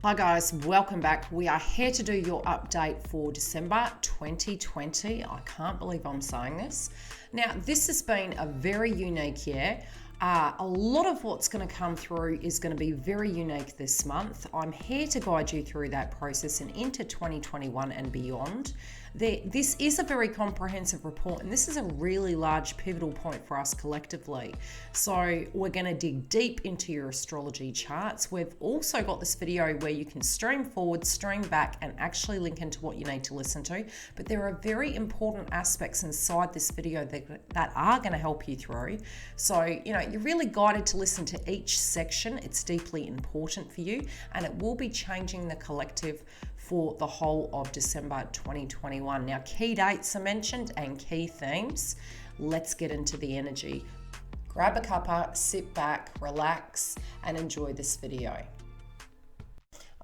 Hi guys, welcome back. We are here to do your update for December 2020. I can't believe I'm saying this. Now, this has been a very unique year. A lot of what's going to come through is going to be very unique this month. I'm here to guide you through that process and into 2021 and beyond. This is a very comprehensive report, and this is a really large pivotal point for us collectively. So we're going to dig deep into your astrology charts. We've also got this video where you can stream forward, stream back, and actually link into what you need to listen to. But there are very important aspects inside this video that are going to help you through. So, you're really guided to listen to each section. It's deeply important for you, and it will be changing the collective for the whole of December 2021. Now, key dates are mentioned and key themes. Let's get into the energy. Grab a cuppa, sit back, relax, and enjoy this video.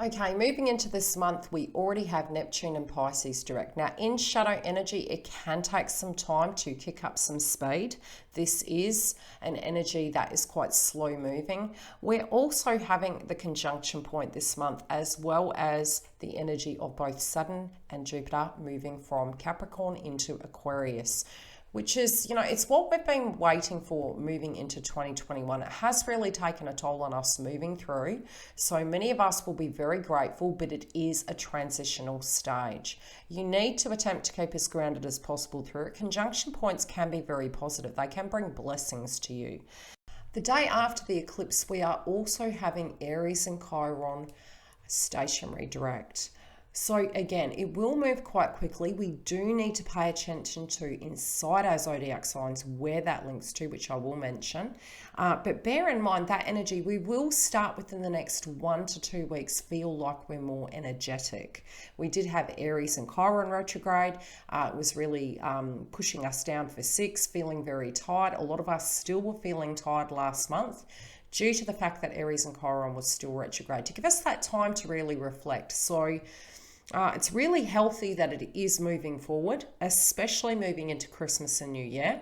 Okay, moving into this month, we already have Neptune and Pisces direct. Now, in shadow energy, it can take some time to kick up some speed. This is an energy that is quite slow moving. We're also having the conjunction point this month, as well as the energy of both Saturn and Jupiter moving from Capricorn into Aquarius, which is, it's what we've been waiting for moving into 2021. It has really taken a toll on us moving through. So many of us will be very grateful, but it is a transitional stage. You need to attempt to keep as grounded as possible through it. Conjunction points can be very positive. They can bring blessings to you. The day after the eclipse, we are also having Aries and Chiron stationary direct. So again, it will move quite quickly. We do need to pay attention to inside our zodiac signs where that links to, which I will mention. But bear in mind that energy, we will start within the next 1 to 2 weeks feel like we're more energetic. We did have Aries and Chiron retrograde. It was really pushing us down for 6, feeling very tired. A lot of us still were feeling tired last month, due to the fact that Aries and Chiron was still retrograde, to give us that time to really reflect. So it's really healthy that it is moving forward, especially moving into Christmas and New Year.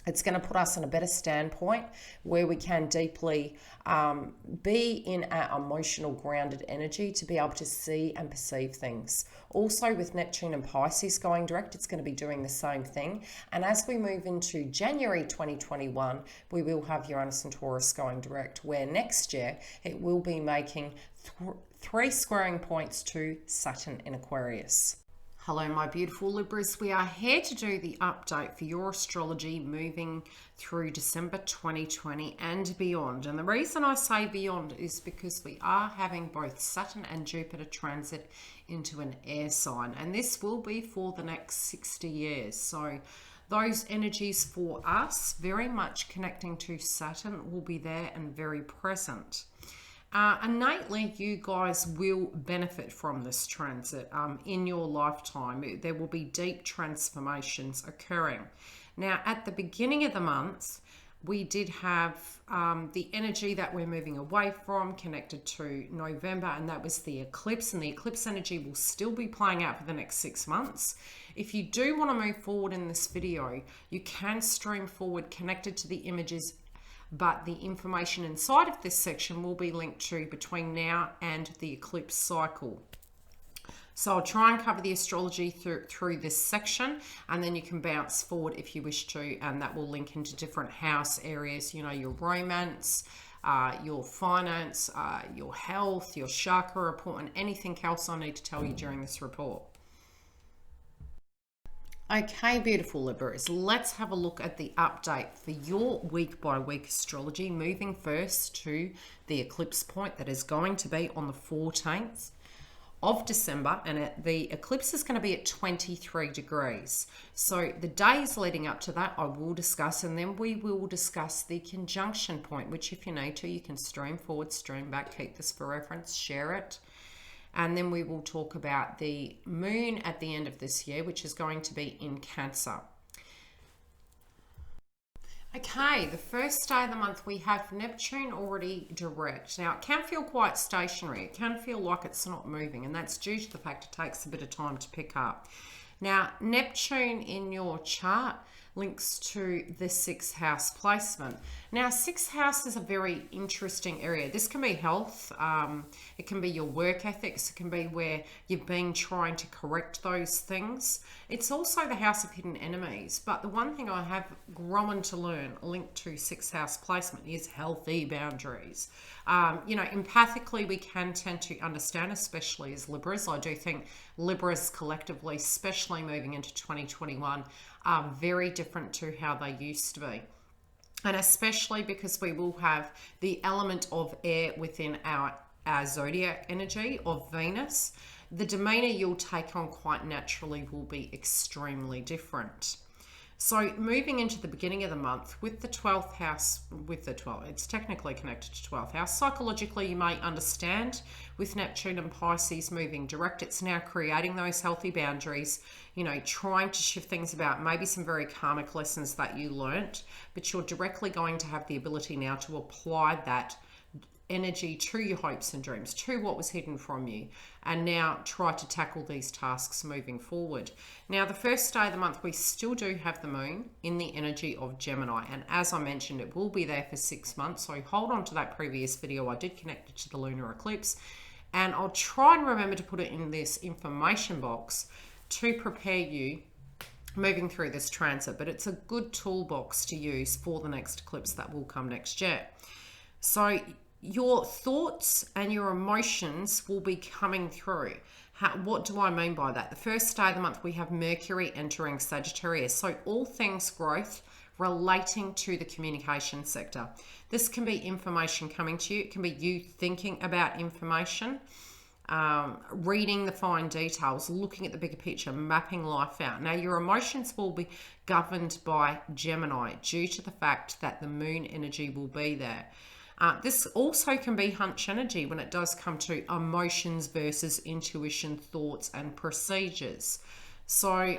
It's going to put us in a better standpoint where we can deeply be in our emotional grounded energy to be able to see and perceive things. Also, with Neptune and Pisces going direct, it's going to be doing the same thing. And as we move into January 2021, we will have Uranus and Taurus going direct, where next year it will be making 3 squaring points to Saturn in Aquarius. Hello, my beautiful Libras. We are here to do the update for your astrology moving through December 2020 and beyond. And the reason I say beyond is because we are having both Saturn and Jupiter transit into an air sign. And this will be for the next 60 years. So those energies for us, very much connecting to Saturn, will be there and very present. Innately, you guys will benefit from this transit in your lifetime. There will be deep transformations occurring. Now, at the beginning of the month, we did have the energy that we're moving away from connected to November, and that was the eclipse. And the eclipse energy will still be playing out for the next 6 months. If you do want to move forward in this video, you can stream forward connected to the images, but the information inside of this section will be linked to between now and the eclipse cycle. So I'll try and cover the astrology through this section, and then you can bounce forward if you wish to, and that will link into different house areas, your romance, your finance, your health, your chakra report, and anything else I need to tell you during this report. Okay, beautiful Libras, let's have a look at the update for your week by week astrology, moving first to the eclipse point that is going to be on the 14th of December, and the eclipse is going to be at 23 degrees. So the days leading up to that I will discuss, and then we will discuss the conjunction point, which if you need to, you can stream forward, stream back, keep this for reference, share it. And then we will talk about the moon at the end of this year, which is going to be in Cancer. Okay, the first day of the month, we have Neptune already direct. Now, it can feel quite stationary. It can feel like it's not moving, and that's due to the fact it takes a bit of time to pick up. Now, Neptune in your chart, links to the 6th house placement. Now, 6th house is a very interesting area. This can be health, it can be your work ethics, it can be where you've been trying to correct those things. It's also the house of hidden enemies. But the one thing I have grown to learn linked to 6th house placement is healthy boundaries. Empathically, we can tend to understand, especially as Libras. I do think Libras collectively, especially moving into 2021, are very different to how they used to be. And especially because we will have the element of air within our zodiac energy of Venus, the demeanor you'll take on quite naturally will be extremely different. So moving into the beginning of the month with the 12th house, it's technically connected to 12th house. Psychologically, you may understand with Neptune and Pisces moving direct, it's now creating those healthy boundaries, trying to shift things about, maybe some very karmic lessons that you learnt, but you're directly going to have the ability now to apply that energy to your hopes and dreams, to what was hidden from you, and now try to tackle these tasks moving forward. Now, the first day of the month, we still do have the moon in the energy of Gemini, and as I mentioned, it will be there for 6 months, so hold on to that previous video. I did connect it to the lunar eclipse, and I'll try and remember to put it in this information box to prepare you moving through this transit, but it's a good toolbox to use for the next eclipse that will come next year. So your thoughts and your emotions will be coming through. What do I mean by that? The first day of the month, we have Mercury entering Sagittarius. So all things growth relating to the communication sector. This can be information coming to you. It can be you thinking about information, reading the fine details, looking at the bigger picture, mapping life out. Now, your emotions will be governed by Gemini due to the fact that the moon energy will be there. This also can be hunch energy when it does come to emotions versus intuition, thoughts, and procedures. So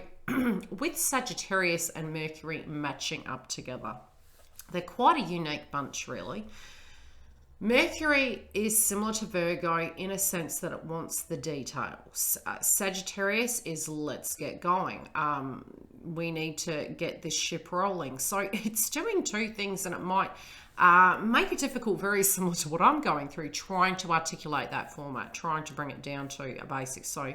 with Sagittarius and Mercury matching up together, they're quite a unique bunch, really. Mercury is similar to Virgo in a sense that it wants the details. Sagittarius is let's get going. We need to get this ship rolling. So it's doing two things, and it might make it difficult, very similar to what I'm going through, trying to articulate that format, trying to bring it down to a basic. So,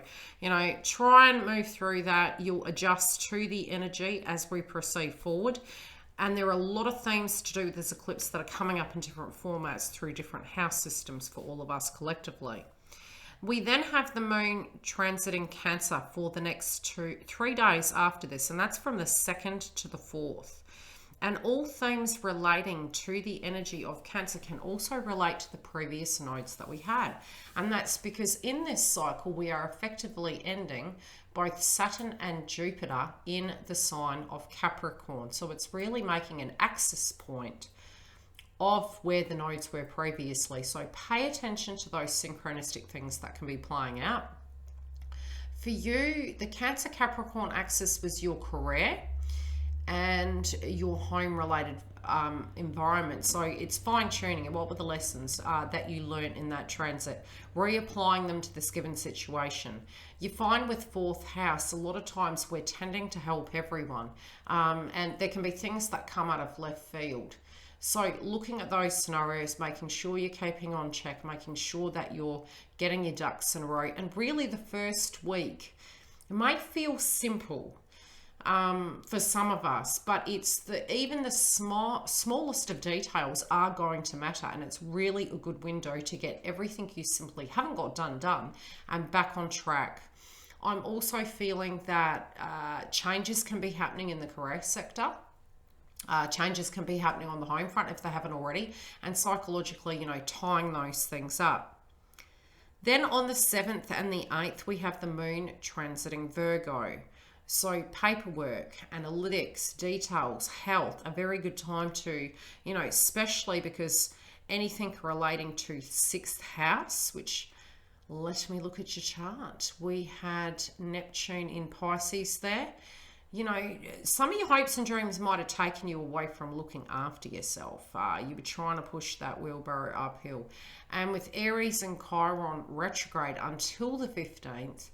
try and move through that. You'll adjust to the energy as we proceed forward. And there are a lot of themes to do with this eclipse that are coming up in different formats through different house systems for all of us collectively. We then have the moon transiting Cancer for the next 3 days after this, and that's from the 2nd to the 4th. And all themes relating to the energy of Cancer can also relate to the previous nodes that we had. And that's because in this cycle, we are effectively ending both Saturn and Jupiter in the sign of Capricorn. So it's really making an axis point of where the nodes were previously. So pay attention to those synchronistic things that can be playing out. For you, the Cancer Capricorn axis was your career and your home related environment. So it's fine tuning and what were the lessons that you learned in that transit, reapplying them to this given situation. You find with 4th house, a lot of times we're tending to help everyone, and there can be things that come out of left field. So looking at those scenarios, making sure you're keeping on check, making sure that you're getting your ducks in a row. And really the first week, it might feel simple for some of us, but it's even the smallest of details are going to matter, and it's really a good window to get everything you simply haven't got done and back on track. I'm also feeling that changes can be happening in the career sector. Changes can be happening on the home front if they haven't already, and psychologically, tying those things up. Then on the 7th and the 8th, we have the moon transiting Virgo. So paperwork, analytics, details, health, a very good time to, especially because anything relating to 6th house, which, let me look at your chart. We had Neptune in Pisces there. Some of your hopes and dreams might have taken you away from looking after yourself. You were trying to push that wheelbarrow uphill. And with Aries and Chiron retrograde until the 15th,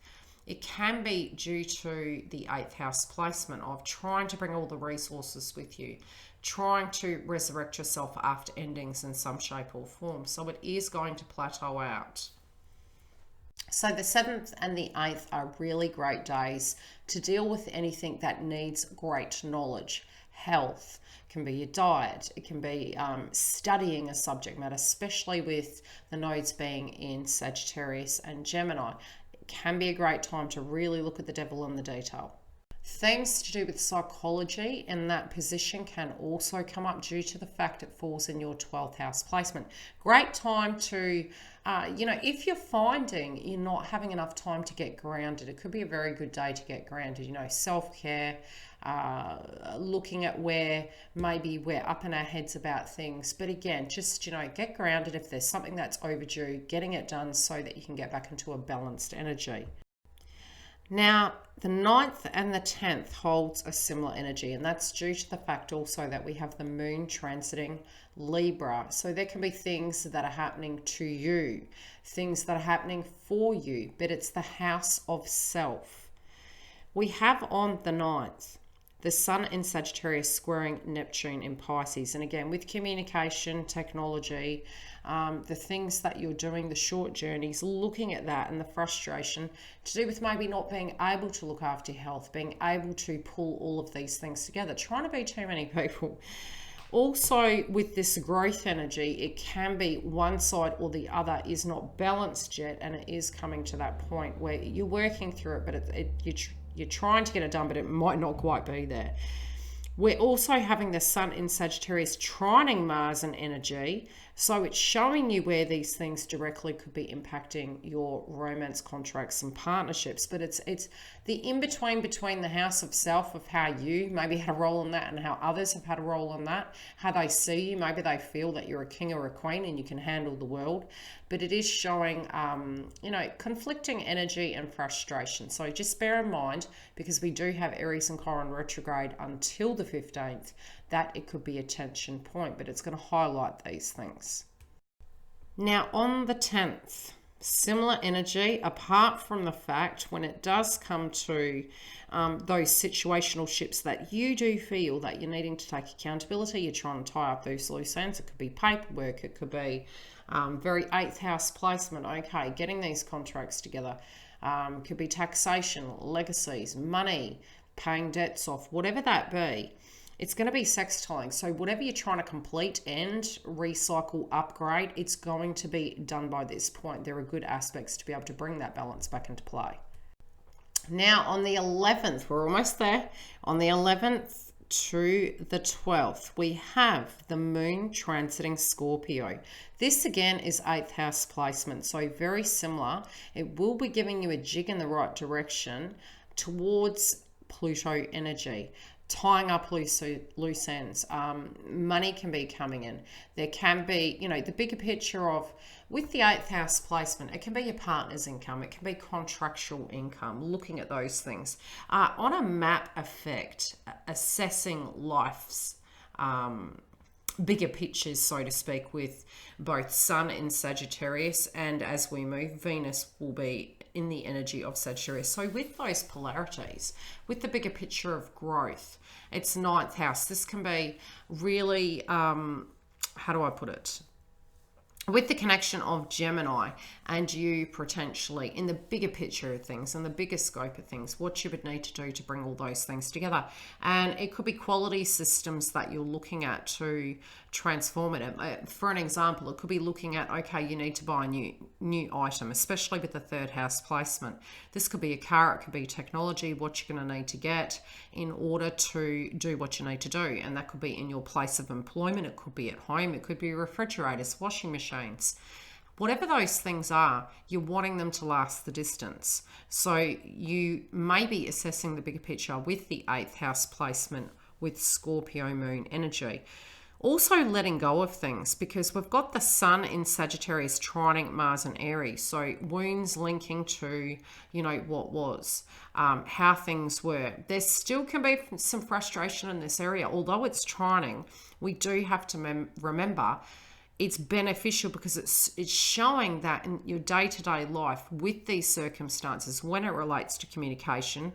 it can be due to the 8th house placement of trying to bring all the resources with you, trying to resurrect yourself after endings in some shape or form. So it is going to plateau out. So the 7th and the 8th are really great days to deal with anything that needs great knowledge. Health, can be your diet, it can be studying a subject matter, especially with the nodes being in Sagittarius and Gemini. It can be a great time to really look at the devil in the detail. Themes to do with psychology in that position can also come up due to the fact it falls in your 12th house placement. Great time to, if you're finding you're not having enough time to get grounded, it could be a very good day to get grounded. Self-care, looking at where maybe we're up in our heads about things. But again, just, get grounded. If there's something that's overdue, getting it done so that you can get back into a balanced energy. Now, the 9th and the 10th holds a similar energy, and that's due to the fact also that we have the moon transiting Libra. So there can be things that are happening to you, things that are happening for you, but it's the house of self. We have on the 9th the Sun in Sagittarius squaring Neptune in Pisces. And again, with communication, technology, the things that you're doing, the short journeys, looking at that and the frustration to do with maybe not being able to look after your health, being able to pull all of these things together, trying to be too many people. Also, with this growth energy, it can be one side or the other is not balanced yet, and it is coming to that point where you're working through it, but you're trying to get it done, but it might not quite be there. We're also having the Sun in Sagittarius trining Mars in energy. So it's showing you where these things directly could be impacting your romance contracts and partnerships. But it's the in-between between the house of self, of how you maybe had a role in that and how others have had a role in that, how they see you. Maybe they feel that you're a king or a queen and you can handle the world. But it is showing, conflicting energy and frustration. So just bear in mind, because we do have Aries and Chiron retrograde until the 15th, that it could be a tension point, but it's going to highlight these things. Now on the 10th, similar energy, apart from the fact when it does come to those situational shifts that you do feel that you're needing to take accountability, you're trying to tie up those loose ends. It could be paperwork, it could be very 8th house placement, okay, getting these contracts together. Could be taxation, legacies, money, paying debts off, whatever that be. It's going to be sextiling. So whatever you're trying to complete, end, recycle, upgrade, it's going to be done by this point. There are good aspects to be able to bring that balance back into play. Now on the 11th, we're almost there. On the 11th to the 12th, we have the moon transiting Scorpio. This again is 8th house placement, so very similar. It will be giving you a jig in the right direction towards Pluto energy, tying up loose ends. Money can be coming in. There can be, the bigger picture of, with the 8th house placement, it can be your partner's income, it can be contractual income, looking at those things. On a map effect, assessing life's bigger pictures, so to speak, with both Sun in Sagittarius, and as we move, Venus will be in the energy of Sagittarius. So with those polarities, with the bigger picture of growth, it's 9th house. This can be really, how do I put it? With the connection of Gemini and you potentially in the bigger picture of things and the bigger scope of things, what you would need to do to bring all those things together. And it could be quality systems that you're looking at to transform it. For an example, it could be looking at, okay, you need to buy a new item, especially with the 3rd house placement. This could be a car, it could be technology, what you're going to need to get in order to do what you need to do. And that could be in your place of employment, it could be at home, it could be refrigerators, washing machines. Whatever those things are, you're wanting them to last the distance. So you may be assessing the bigger picture with the 8th house placement with Scorpio moon energy. Also letting go of things, because we've got the Sun in Sagittarius trining Mars and Aries. So wounds linking to, what was, how things were. There still can be some frustration in this area. Although it's trining, we do have to remember it's beneficial because it's showing that in your day-to-day life with these circumstances, when it relates to communication,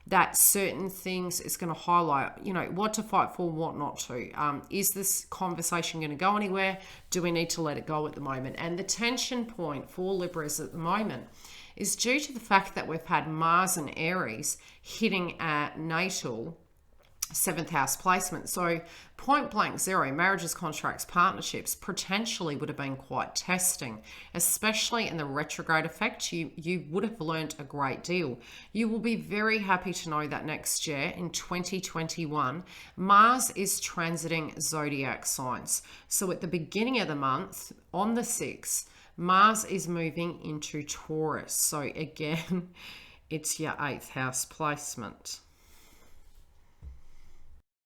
that certain things is going to highlight, you know, what to fight for, what not to. Is this conversation going to go anywhere? Do we need to let it go at the moment? And the tension point for Libras at the moment is due to the fact that we've had Mars and Aries hitting at natal 7th house placement. So point blank zero, marriages, contracts, partnerships potentially would have been quite testing, especially in the retrograde effect. You would have learned a great deal. You will be very happy to know that next year in 2021, Mars is transiting zodiac signs. So at the beginning of the month, on the 6th, Mars is moving into Taurus. So again, it's your 8th house placement.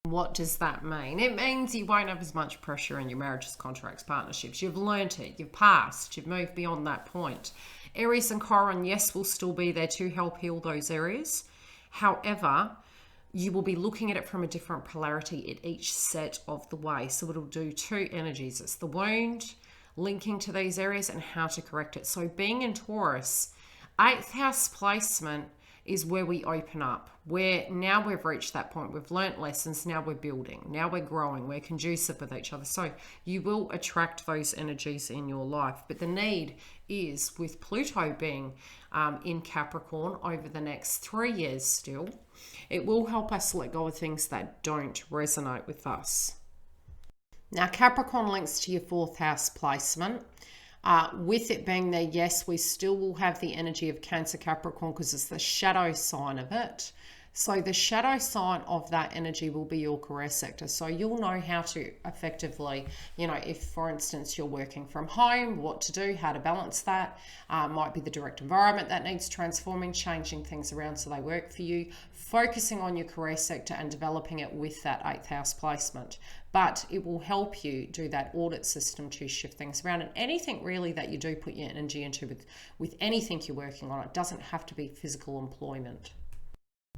What does that mean? It means you won't have as much pressure in your marriages, contracts, partnerships. You've learnt it, you've passed, you've moved beyond that point. Aries and Chiron, yes, will still be there to help heal those areas. However, you will be looking at it from a different polarity at each set of the way. So it'll do two energies. It's the wound, linking to these areas, and how to correct it. So being in Taurus, 8th house placement is where we open up, where now we've reached that point, we've learnt lessons, now we're building, now we're growing, we're conducive with each other. So you will attract those energies in your life. But the need is, with Pluto being in Capricorn over the next 3 years still, it will help us let go of things that don't resonate with us. Now, Capricorn links to your 4th house placement. With it being there, yes, we still will have the energy of Cancer Capricorn because it's the shadow sign of it. So the shadow sign of that energy will be your career sector. So you'll know how to effectively, you know, if for instance you're working from home, what to do, how to balance that. Might be the direct environment that needs transforming, changing things around so they work for you, focusing on your career sector and developing it with that 8th house placement. But it will help you do that audit system to shift things around. And anything really that you do put your energy into with anything you're working on, it doesn't have to be physical employment.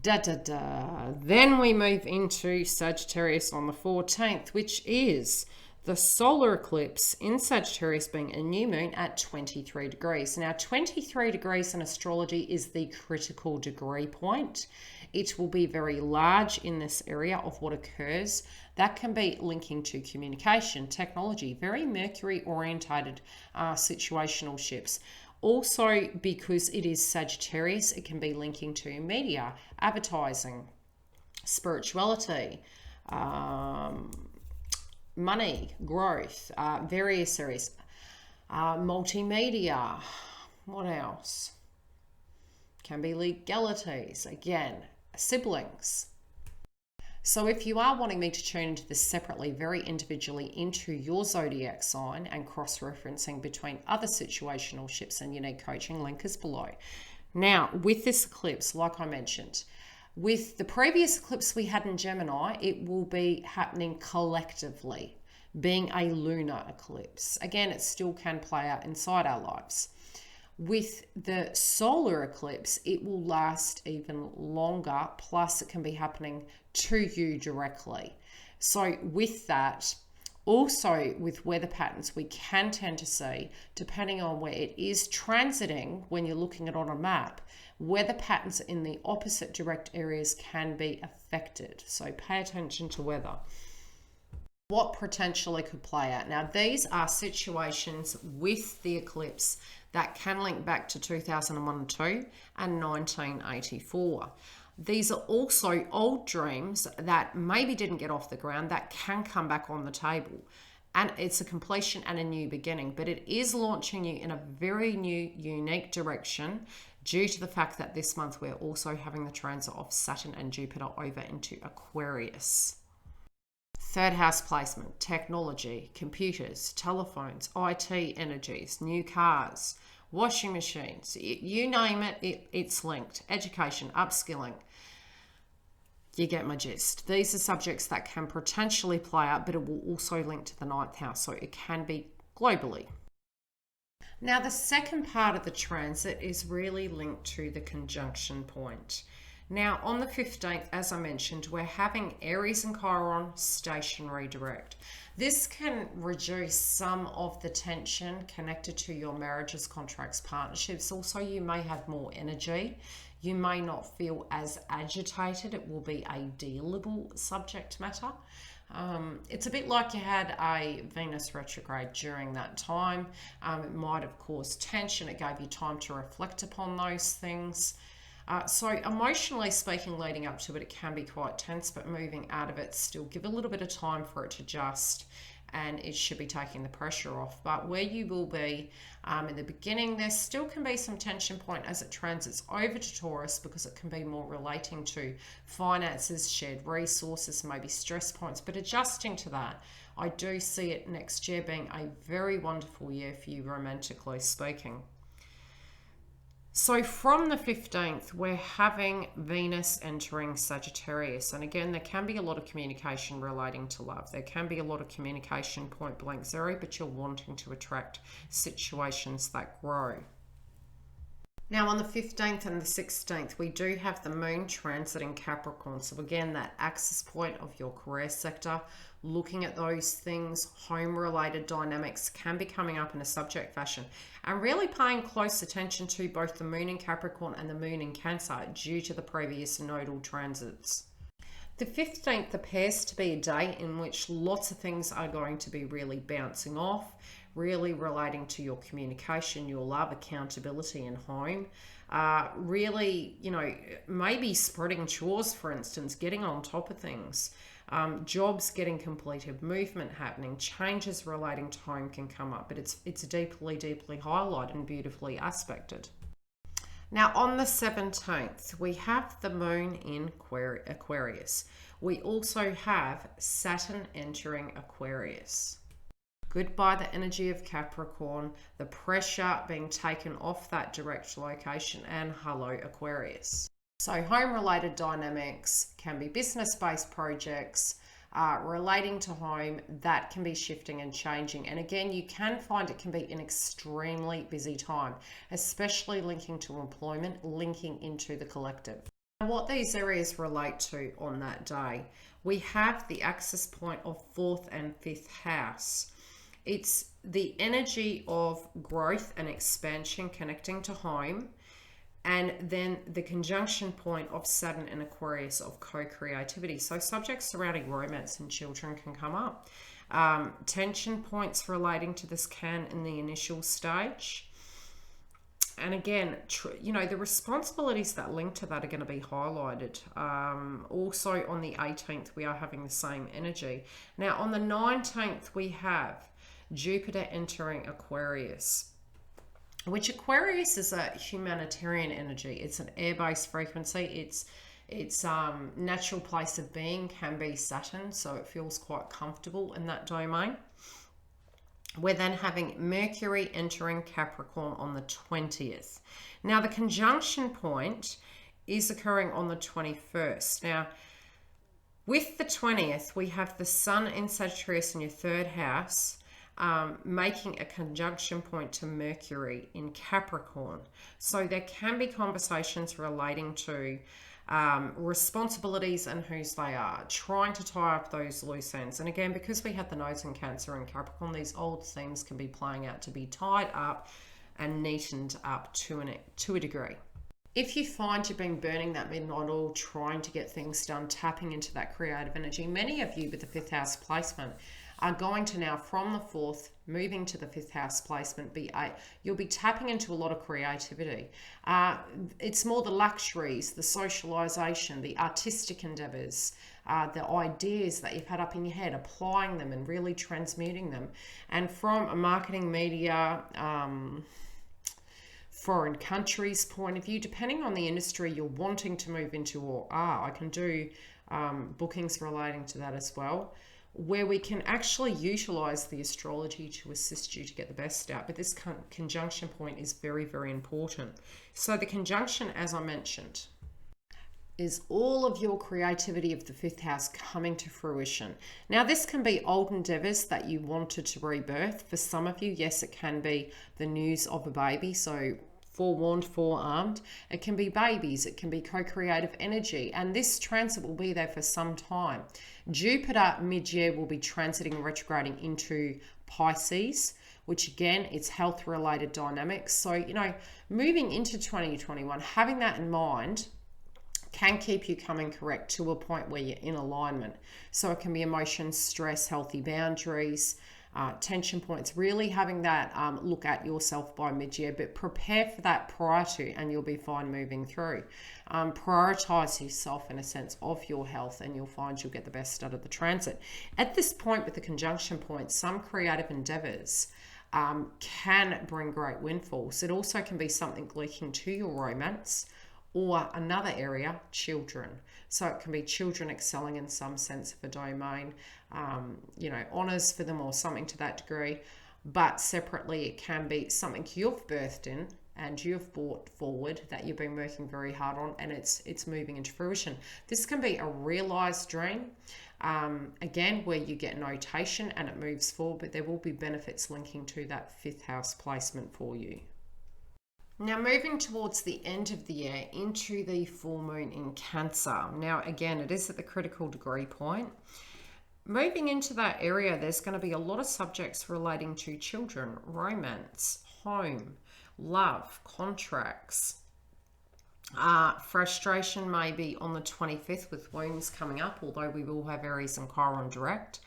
Then we move into Sagittarius on the 14th, which is the solar eclipse in Sagittarius being a new moon at 23 degrees. Now, 23 degrees in astrology is the critical degree point. It will be very large in this area of what occurs. That can be linking to communication, technology, very Mercury orientated situational ships. Also, because it is Sagittarius, it can be linking to media, advertising, spirituality, money, growth, various areas, multimedia. What else? Can be legalities, again, siblings. So if you are wanting me to tune into this separately, very individually into your zodiac sign and cross-referencing between other situational ships and unique coaching, link is below. Now, with this eclipse, like I mentioned, with the previous eclipse we had in Gemini, it will be happening collectively, being a lunar eclipse. Again, it still can play out inside our lives. With the solar eclipse, it will last even longer, plus it can be happening to you directly. So with that, also with weather patterns, we can tend to see, depending on where it is transiting, when you're looking at it on a map, weather patterns in the opposite direct areas can be affected. So pay attention to weather. What potentially could play out. Now, these are situations with the eclipse that can link back to 2001 and 2 and 1984. These are also old dreams that maybe didn't get off the ground that can come back on the table. And it's a completion and a new beginning, but it is launching you in a very new, unique direction due to the fact that this month we're also having the transit of Saturn and Jupiter over into Aquarius. 3rd house placement, technology, computers, telephones, IT energies, new cars, washing machines, you name it, it's linked. Education, upskilling. You get my gist. These are subjects that can potentially play out, but it will also link to the 9th house, so it can be globally. Now, the second part of the transit is really linked to the conjunction point. Now, on the 15th, as I mentioned, we're having Aries and Chiron stationary direct. This can reduce some of the tension connected to your marriages, contracts, partnerships. Also, you may have more energy. You may not feel as agitated. It will be a dealable subject matter. It's a bit like you had a Venus retrograde during that time. It might have caused tension. It gave you time to reflect upon those things. So emotionally speaking, leading up to it, it can be quite tense, but moving out of it, still give a little bit of time for it to adjust, and it should be taking the pressure off. But where you will be in the beginning, there still can be some tension point as it transits over to Taurus, because it can be more relating to finances, shared resources, maybe stress points. But adjusting to that, I do see it next year being a very wonderful year for you, romantically speaking. So from the 15th, we're having Venus entering Sagittarius. And again, there can be a lot of communication relating to love. There can be a lot of communication point blank zero, but you're wanting to attract situations that grow. Now on the 15th and the 16th, we do have the moon transiting Capricorn. So again, that axis point of your career sector, looking at those things, home-related dynamics can be coming up in a subject fashion, and really paying close attention to both the moon in Capricorn and the moon in Cancer due to the previous nodal transits. The 15th appears to be a day in which lots of things are going to be really bouncing off, really relating to your communication, your love, accountability, and home. Really, maybe spreading chores, for instance, getting on top of things. Jobs getting completed, movement happening, changes relating to home can come up, but it's deeply, deeply highlighted and beautifully aspected. Now on the 17th, we have the moon in Aquarius. We also have Saturn entering Aquarius. Goodbye the energy of Capricorn, the pressure being taken off that direct location, and hello Aquarius. So home-related dynamics can be business-based projects relating to home that can be shifting and changing. And again, you can find it can be an extremely busy time, especially linking to employment, linking into the collective. And what these areas relate to on that day, we have the axis point of 4th and 5th house. It's the energy of growth and expansion connecting to home. And then the conjunction point of Saturn and Aquarius of co-creativity. So subjects surrounding romance and children can come up. Tension points relating to this can in the initial stage. And again, the responsibilities that link to that are going to be highlighted. Also on the 18th, we are having the same energy. Now on the 19th, we have Jupiter entering Aquarius, which Aquarius is a humanitarian energy. It's an air-based frequency. Its natural place of being can be Saturn, so it feels quite comfortable in that domain. We're then having Mercury entering Capricorn on the 20th. Now the conjunction point is occurring on the 21st. Now with the 20th, we have the Sun in Sagittarius in your 3rd house, making a conjunction point to Mercury in Capricorn. So there can be conversations relating to responsibilities and whose they are, trying to tie up those loose ends. And again, because we had the nodes in Cancer and Capricorn, these old themes can be playing out to be tied up and neatened up to a degree. If you find you've been burning that midnight oil, trying to get things done, tapping into that creative energy, many of you with the 5th house placement are going to now, from the 4th, moving to the 5th house placement, you'll be tapping into a lot of creativity. It's more the luxuries, the socialization, the artistic endeavors, the ideas that you've had up in your head, applying them and really transmuting them. And from a marketing, media, foreign countries point of view, depending on the industry you're wanting to move into, or I can do bookings relating to that as well, where we can actually utilize the astrology to assist you to get the best out. But this conjunction point is very, very important. So the conjunction, as I mentioned, is all of your creativity of the 5th house coming to fruition. Now, this can be old endeavors that you wanted to rebirth. For some of you, yes, it can be the news of a baby. So forewarned, forearmed. It can be babies, it can be co-creative energy, and this transit will be there for some time. Jupiter mid-year will be transiting and retrograding into Pisces, which again, it's health related dynamics. So, you know, moving into 2021, having that in mind can keep you coming correct to a point where you're in alignment. So it can be emotions, stress, healthy boundaries, tension points, really having that look at yourself by mid-year, but prepare for that prior to, and you'll be fine moving through. Prioritize yourself in a sense of your health, and you'll find you'll get the best out of the transit. At this point with the conjunction points, some creative endeavors can bring great windfalls. It also can be something leaking to your romance, or another area, children. So it can be children excelling in some sense of a domain, you know, honors for them or something to that degree. But separately, it can be something you've birthed in and you've brought forward that you've been working very hard on, and it's moving into fruition. This can be a realized dream, again, where you get notation and it moves forward, but there will be benefits linking to that 5th house placement for you. Now, moving towards the end of the year into the full moon in Cancer. Now, again, it is at the critical degree point. Moving into that area, there's going to be a lot of subjects relating to children, romance, home, love, contracts. Frustration may be on the 25th with wounds coming up, although we will have Aries and Chiron direct.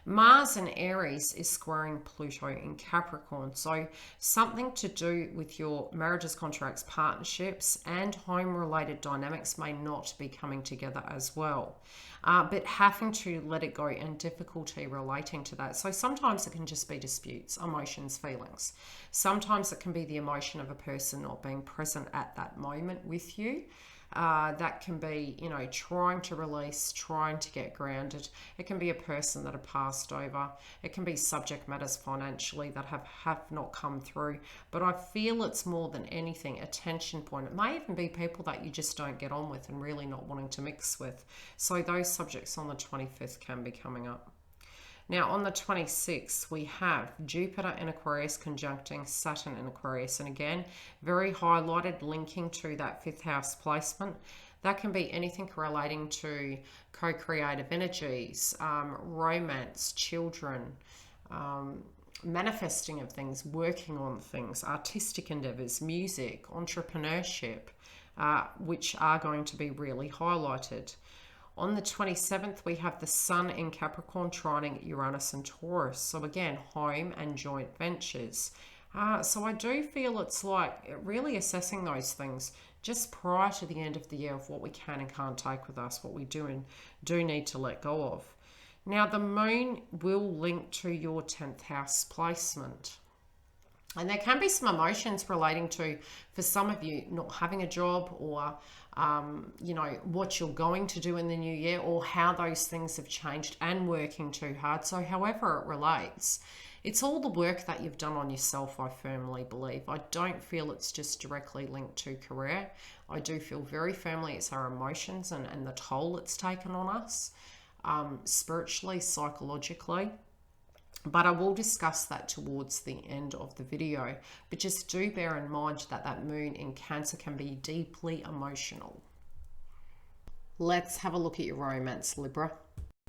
Mars in Aries is squaring Pluto in Capricorn, so something to do with your marriages, contracts, partnerships, and home-related dynamics may not be coming together as well, but having to let it go and difficulty relating to that. So sometimes it can just be disputes, emotions, feelings. Sometimes it can be the emotion of a person not being present at that moment with you. That can be, you know, trying to release, trying to get grounded. It can be a person that have passed over. It can be subject matters financially that have not come through. But I feel it's more than anything a tension point. It may even be people that you just don't get on with and really not wanting to mix with. So those subjects on the 25th can be coming up. Now, on the 26th, we have Jupiter in Aquarius conjuncting Saturn in Aquarius. And again, very highlighted, linking to that 5th house placement. That can be anything relating to co-creative energies, romance, children, manifesting of things, working on things, artistic endeavors, music, entrepreneurship, which are going to be really highlighted. On the 27th, we have the Sun in Capricorn trining Uranus and Taurus. So again, home and joint ventures. So I do feel it's like really assessing those things just prior to the end of the year of what we can and can't take with us, what we do and do need to let go of. Now, the moon will link to your 10th house placement. And there can be some emotions relating to, for some of you, not having a job, or you know, what you're going to do in the new year, or how those things have changed, and working too hard. So however it relates, it's all the work that you've done on yourself, I firmly believe. I don't feel it's just directly linked to career. I do feel very firmly it's our emotions and the toll it's taken on us, spiritually, psychologically. But I will discuss that towards the end of the video. But just do bear in mind that that moon in Cancer can be deeply emotional. Let's have a look at your romance, Libra.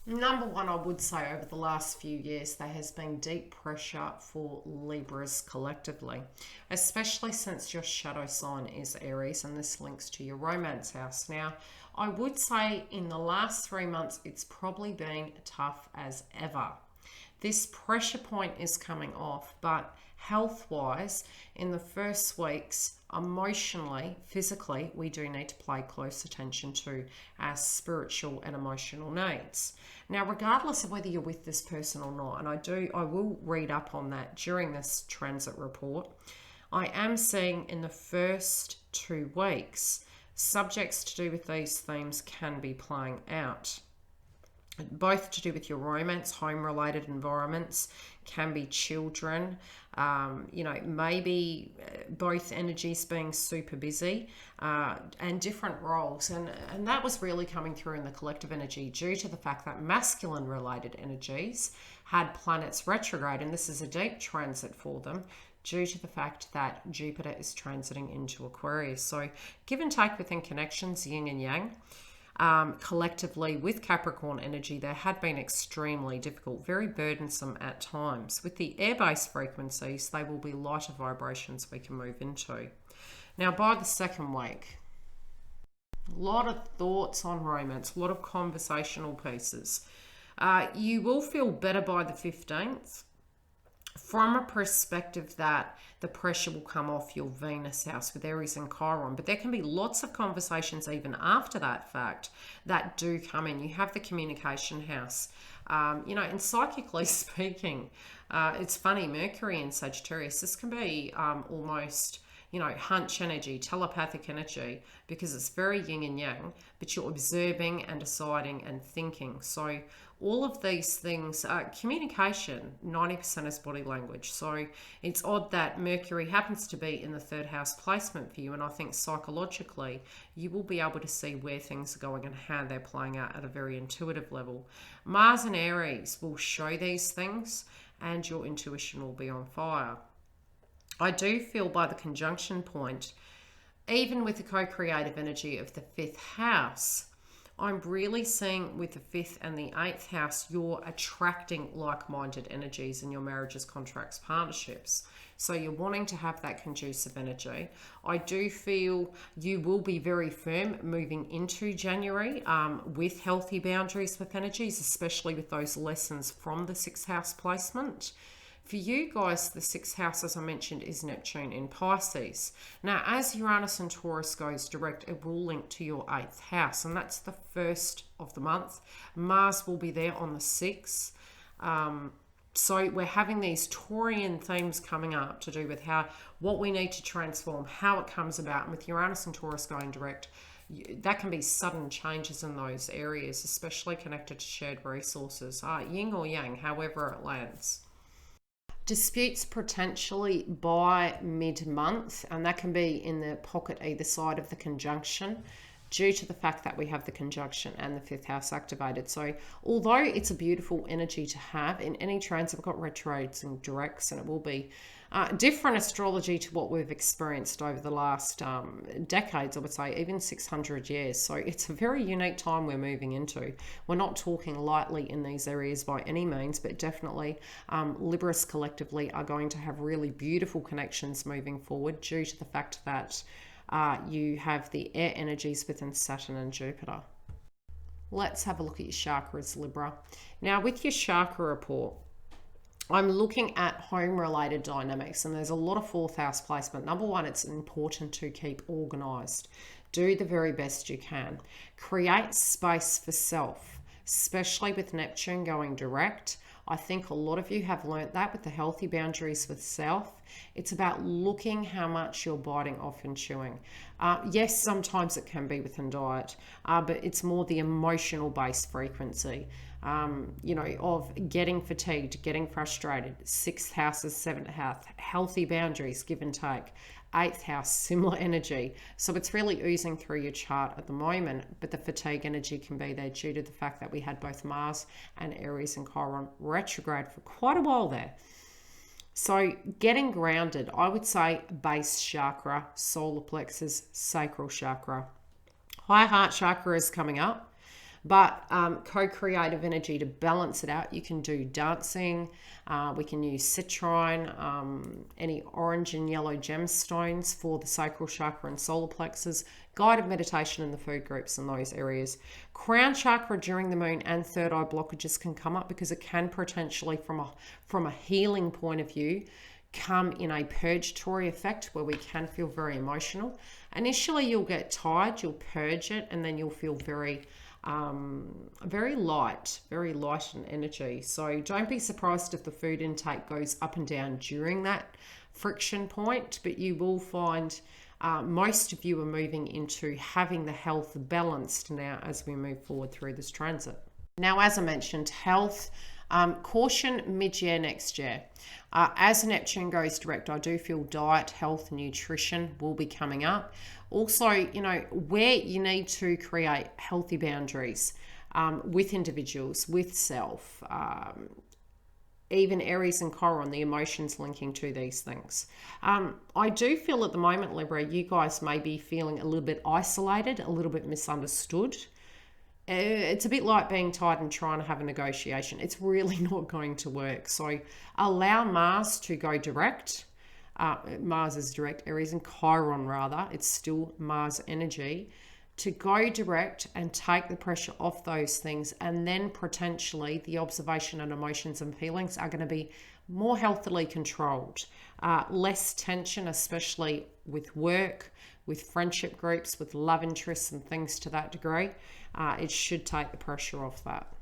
Number one, I would say over the last few years, there has been deep pressure for Libras collectively, especially since your shadow sign is Aries, and this links to your romance house. Now, I would say in the last 3 months, it's probably been tough as ever. This pressure point is coming off, but health-wise, in the first weeks, emotionally, physically, we do need to pay close attention to our spiritual and emotional needs. Now, regardless of whether you're with this person or not, and I will read up on that during this transit report, I am seeing in the first 2 weeks, subjects to do with these themes can be playing out. Both to do with your romance, home-related environments, can be children, you know, maybe both energies being super busy, and different roles. And that was really coming through in the collective energy due to the fact that masculine-related energies had planets retrograde, and this is a deep transit for them, due to the fact that Jupiter is transiting into Aquarius. So give and take within connections, yin and yang. Collectively with Capricorn energy, they had been extremely difficult, very burdensome at times. With the air-based frequencies, they will be lighter vibrations we can move into. Now, by the second week, a lot of thoughts on romance, a lot of conversational pieces. You will feel better by the 15th from a perspective that the pressure will come off your Venus house with Aries and Chiron. But there can be lots of conversations even after that fact that do come in. You have the communication house. And psychically speaking, it's funny, Mercury in Sagittarius, this can be almost hunch energy, telepathic energy, because it's very yin and yang, but you're observing and deciding and thinking. So all of these things, communication, 90% is body language. So it's odd that Mercury happens to be in the 3rd house placement for you. And I think psychologically, you will be able to see where things are going and how they're playing out at a very intuitive level. Mars and Aries will show these things and your intuition will be on fire. I do feel by the conjunction point, even with the co-creative energy of the 5th house, I'm really seeing with the 5th and the 8th house, you're attracting like-minded energies in your marriages, contracts, partnerships. So you're wanting to have that conducive energy. I do feel you will be very firm moving into January with healthy boundaries with energies, especially with those lessons from the 6th house placement. For you guys, the 6th house, as I mentioned, is Neptune in Pisces. Now, as Uranus and Taurus goes direct, it will link to your 8th house, and that's the 1st of the month. Mars will be there on the 6th. So we're having these Taurian themes coming up to do with what we need to transform, how it comes about. And with Uranus and Taurus going direct, that can be sudden changes in those areas, especially connected to shared resources, yin or yang, however it lands. Disputes potentially by mid-month, and that can be in the pocket either side of the conjunction due to the fact that we have the conjunction and the 5th house activated. So although it's a beautiful energy to have in any transit, we've got retrogrades and directs, and it will be different astrology to what we've experienced over the last decades, I would say, even 600 years. So it's a very unique time we're moving into. We're not talking lightly in these areas by any means, but definitely Libras collectively are going to have really beautiful connections moving forward due to the fact that you have the air energies within Saturn and Jupiter. Let's have a look at your chakras, Libra. Now, with your chakra report, I'm looking at home-related dynamics, and there's a lot of 4th house placement. Number one, it's important to keep organised. Do the very best you can. Create space for self, especially with Neptune going direct. I think a lot of you have learnt that with the healthy boundaries with self. It's about looking how much you're biting off and chewing. Yes, sometimes it can be within diet, but it's more the emotional-based frequency. Of getting fatigued, getting frustrated. 6th house is 7th house, healthy boundaries, give and take. 8th house, similar energy. So it's really oozing through your chart at the moment, but the fatigue energy can be there due to the fact that we had both Mars and Aries and Chiron retrograde for quite a while there. So getting grounded, I would say base chakra, solar plexus, sacral chakra. High heart chakra is coming up. But co-creative energy to balance it out, you can do dancing, we can use citrine, any orange and yellow gemstones for the sacral chakra and solar plexus, guided meditation in the food groups in those areas. Crown chakra during the moon and third eye blockages can come up because it can potentially, from a healing point of view, come in a purgatory effect where we can feel very emotional. Initially, you'll get tired, you'll purge it, and then you'll feel very light in energy. So don't be surprised if the food intake goes up and down during that friction point, but you will find most of you are moving into having the health balanced now as we move forward through this transit. Now, as I mentioned, health, caution mid-year next year. As Neptune goes direct, I do feel diet, health, nutrition will be coming up. Also, where you need to create healthy boundaries with individuals, with self, even Aries and Chiron, the emotions linking to these things. I do feel at the moment, Libra, you guys may be feeling a little bit isolated, a little bit misunderstood. It's a bit like being tied and trying to have a negotiation. It's really not going to work. So allow Mars to go direct. Mars is direct, Aries and Chiron rather. It's still Mars energy. To go direct and take the pressure off those things, and then potentially the observation and emotions and feelings are going to be more healthily controlled. Less tension, especially with work, with friendship groups, with love interests and things to that degree. It should take the pressure off that.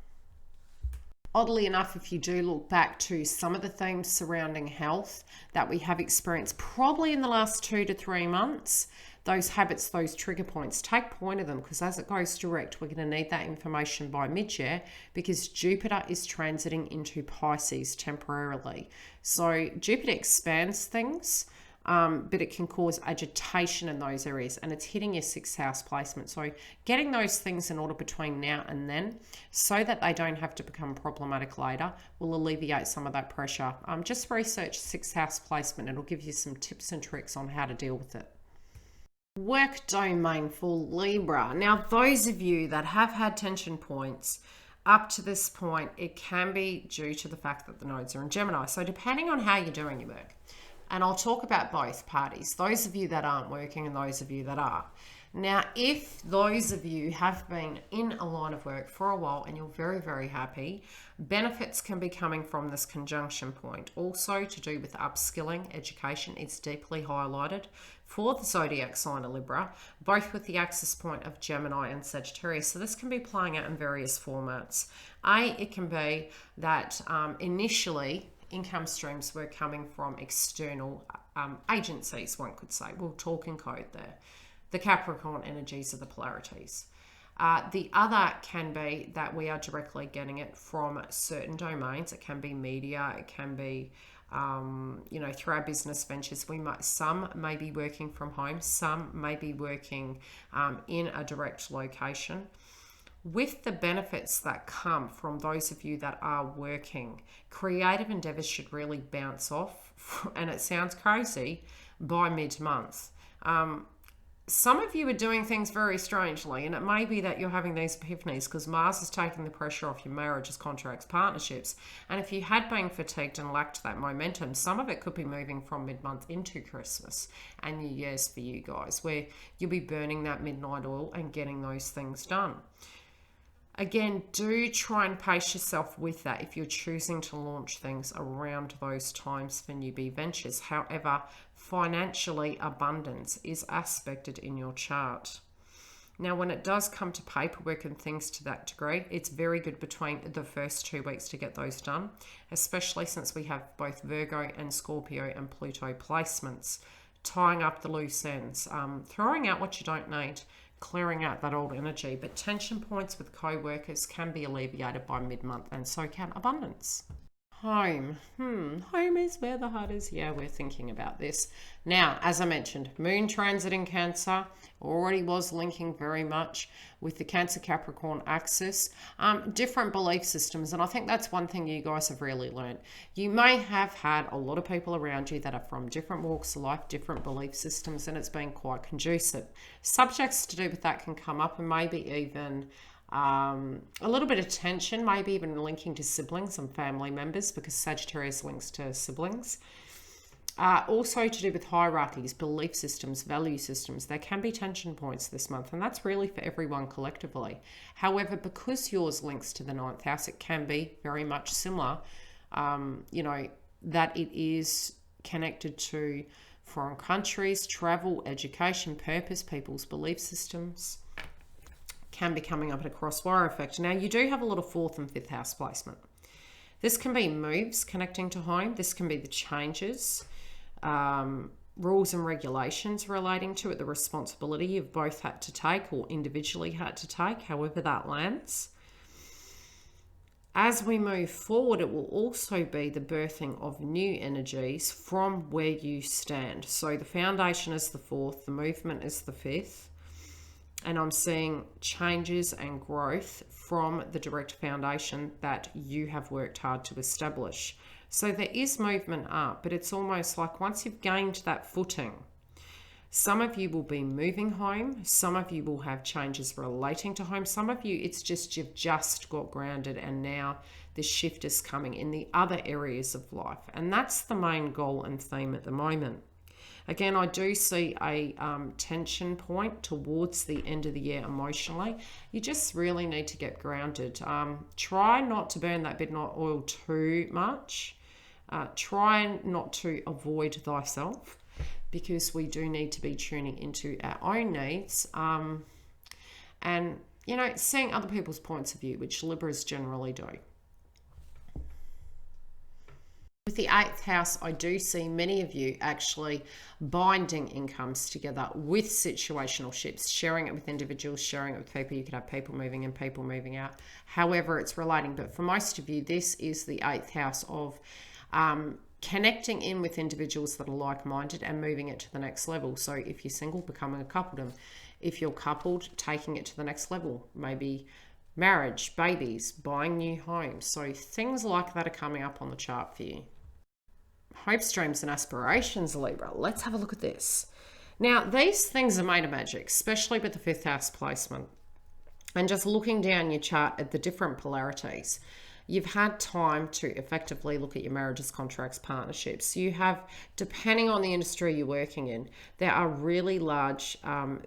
Oddly enough, if you do look back to some of the themes surrounding health that we have experienced probably in the last 2 to 3 months, those habits, those trigger points, take point of them, because as it goes direct, we're going to need that information by mid-year, because Jupiter is transiting into Pisces temporarily. So Jupiter expands things, but it can cause agitation in those areas, and it's hitting your 6th house placement. So getting those things in order between now and then, so that they don't have to become problematic later, will alleviate some of that pressure. Just research 6th house placement. It'll give you some tips and tricks on how to deal with it. Work domain for Libra. Now, those of you that have had tension points up to this point, it can be due to the fact that the nodes are in Gemini. So depending on how you're doing your work, and I'll talk about both parties, those of you that aren't working and those of you that are. Now, if those of you have been in a line of work for a while and you're very, very happy, benefits can be coming from this conjunction point. Also to do with upskilling, education, it's deeply highlighted for the zodiac sign of Libra, both with the axis point of Gemini and Sagittarius. So this can be playing out in various formats. It can be that initially income streams were coming from external agencies, one could say. We'll talk in code there. The Capricorn energies are the polarities. The other can be that we are directly getting it from certain domains. It can be media, it can be through our business ventures. Some may be working from home, some may be working in a direct location. With the benefits that come from those of you that are working, creative endeavors should really bounce off, and it sounds crazy, by mid-month. Some of you are doing things very strangely, and it may be that you're having these epiphanies because Mars is taking the pressure off your marriages, contracts, partnerships. And if you had been fatigued and lacked that momentum, some of it could be moving from mid-month into Christmas and New Year's for you guys, where you'll be burning that midnight oil and getting those things done. Again, do try and pace yourself with that if you're choosing to launch things around those times for newbie ventures. However, financially, abundance is aspected in your chart. Now, when it does come to paperwork and things to that degree, it's very good between the first 2 weeks to get those done, especially since we have both Virgo and Scorpio and Pluto placements, tying up the loose ends, throwing out what you don't need, clearing out that old energy. But tension points with co-workers can be alleviated by mid-month, and so can abundance. Home. Home is where the heart is. Yeah, we're thinking about this. Now, as I mentioned, Moon transit in Cancer already was linking very much with the Cancer-Capricorn axis. Different belief systems, and I think that's one thing you guys have really learned. You may have had a lot of people around you that are from different walks of life, different belief systems, and it's been quite conducive. Subjects to do with that can come up, and maybe even a little bit of tension, maybe even linking to siblings and family members, because Sagittarius links to siblings. Also to do with hierarchies, belief systems, value systems. There can be tension points this month, and that's really for everyone collectively. However, because yours links to the 9th house, it can be very much similar, that it is connected to foreign countries, travel, education, purpose, people's belief systems. Can be coming up at a crosswire effect. Now, you do have a lot of 4th and 5th house placement. This can be moves connecting to home. This can be the changes, rules and regulations relating to it, the responsibility you've both had to take or individually had to take, however that lands. As we move forward, it will also be the birthing of new energies from where you stand. So the foundation is the 4th, the movement is the 5th. And I'm seeing changes and growth from the direct foundation that you have worked hard to establish. So there is movement up, but it's almost like once you've gained that footing, some of you will be moving home. Some of you will have changes relating to home. Some of you, it's just you've just got grounded and now the shift is coming in the other areas of life. And that's the main goal and theme at the moment. Again, I do see a tension point towards the end of the year emotionally. You just really need to get grounded. Try not to burn that midnight oil too much. Try not to avoid thyself, because we do need to be tuning into our own needs and, you know, seeing other people's points of view, which Libras generally do. With the 8th house, I do see many of you actually binding incomes together with situational shifts, sharing it with individuals, sharing it with people. You could have people moving in, people moving out, however it's relating. But for most of you, this is the 8th house of connecting in with individuals that are like-minded and moving it to the next level. So if you're single, becoming a coupledom. If you're coupled, taking it to the next level. Maybe marriage, babies, buying new homes. So things like that are coming up on the chart for you. Hopes, dreams, and aspirations, Libra. Let's have a look at this. Now, these things are made of magic, especially with the 5th house placement. And just looking down your chart at the different polarities, you've had time to effectively look at your marriages, contracts, partnerships. You have, depending on the industry you're working in, there are really large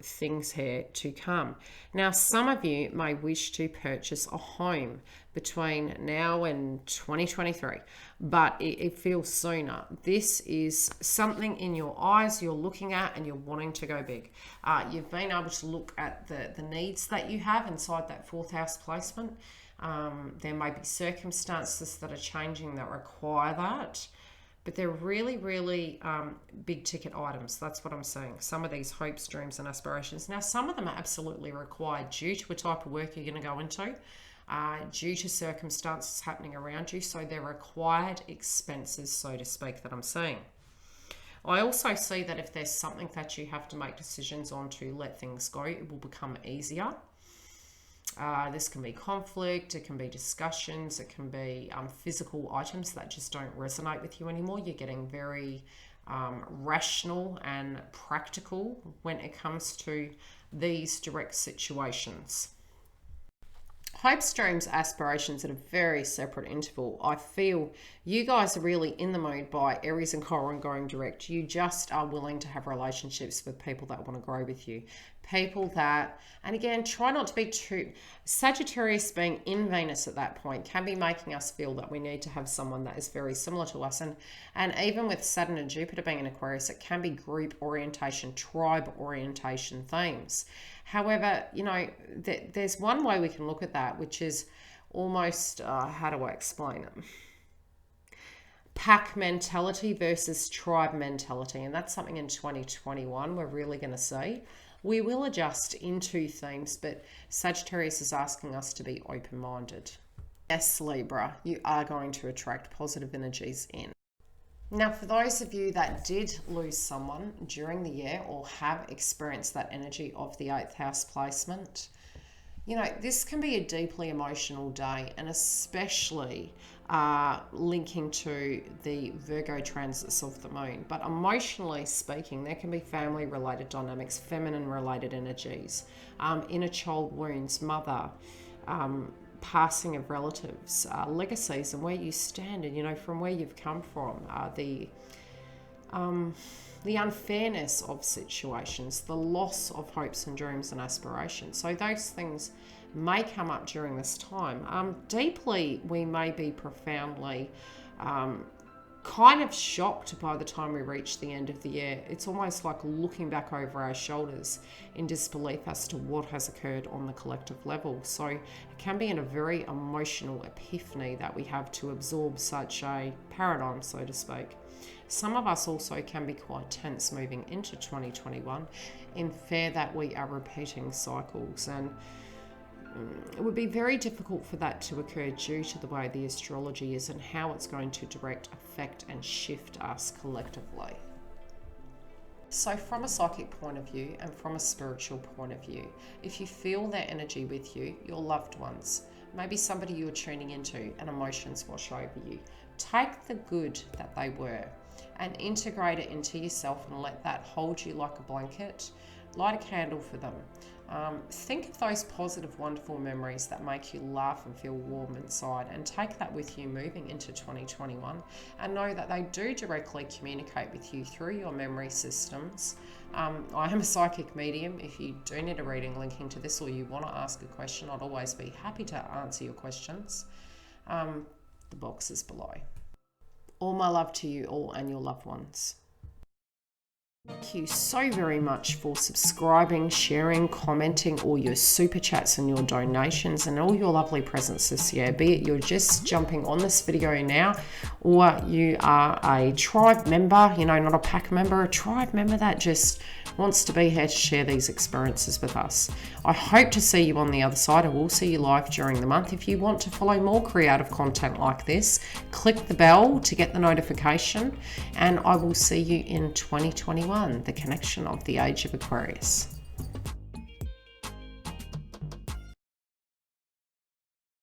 things here to come. Now, some of you may wish to purchase a home between now and 2023, but it feels sooner. This is something in your eyes you're looking at and you're wanting to go big. You've been able to look at the needs that you have inside that 4th house placement. There may be circumstances that are changing that require that, but they're really, really big ticket items. That's what I'm saying. Some of these hopes, dreams, and aspirations. Now, some of them are absolutely required due to a type of work you're going to go into, due to circumstances happening around you. So they're required expenses, so to speak, that I'm seeing. I also see that if there's something that you have to make decisions on to let things go, it will become easier. This can be conflict, it can be discussions, it can be physical items that just don't resonate with you anymore. You're getting very rational and practical when it comes to these direct situations. Hopes, dreams, aspirations at a very separate interval. I feel you guys are really in the mood by Aries and Chiron going direct. You just are willing to have relationships with people that want to grow with you. People that, and again, try not to be too, Sagittarius being in Venus at that point can be making us feel that we need to have someone that is very similar to us. And even with Saturn and Jupiter being in Aquarius, it can be group orientation, tribe orientation themes. However, you know, there's one way we can look at that, which is almost, how do I explain it? Pack mentality versus tribe mentality. And that's something in 2021 we're really going to see. We will adjust into themes, but Sagittarius is asking us to be open-minded. Yes, Libra, you are going to attract positive energies in. Now, for those of you that did lose someone during the year or have experienced that energy of the 8th house placement, you know, this can be a deeply emotional day, and especially linking to the Virgo transits of the moon. But emotionally speaking, there can be family-related dynamics, feminine-related energies, inner child wounds, mother, passing of relatives, legacies, and where you stand, and you know, from where you've come from, the unfairness of situations, the loss of hopes and dreams and aspirations. So those things may come up during this time. Deeply, we may be profoundly kind of shocked by the time we reach the end of the year. It's almost like looking back over our shoulders in disbelief as to what has occurred on the collective level. So it can be in a very emotional epiphany that we have to absorb such a paradigm, so to speak. Some of us also can be quite tense moving into 2021 in fear that we are repeating cycles, and it would be very difficult for that to occur due to the way the astrology is and how it's going to direct, affect and shift us collectively. So from a psychic point of view and from a spiritual point of view, if you feel their energy with you, your loved ones, maybe somebody you're tuning into and emotions wash over you, take the good that they were and integrate it into yourself and let that hold you like a blanket. Light a candle for them. Think of those positive, wonderful memories that make you laugh and feel warm inside, and take that with you moving into 2021, and know that they do directly communicate with you through your memory systems. I am a psychic medium. If you do need a reading linking to this, or you want to ask a question, I'd always be happy to answer your questions. The box is below. All my love to you all and your loved ones. Thank you so very much for subscribing, sharing, commenting, all your super chats and your donations and all your lovely presents this year. Be it you're just jumping on this video now, or you are a tribe member, not a pack member, a tribe member that just wants to be here to share these experiences with us. I hope to see you on the other side. I will see you live during the month. If you want to follow more creative content like this, click the bell to get the notification, and I will see you in 2021, the connection of the age of Aquarius.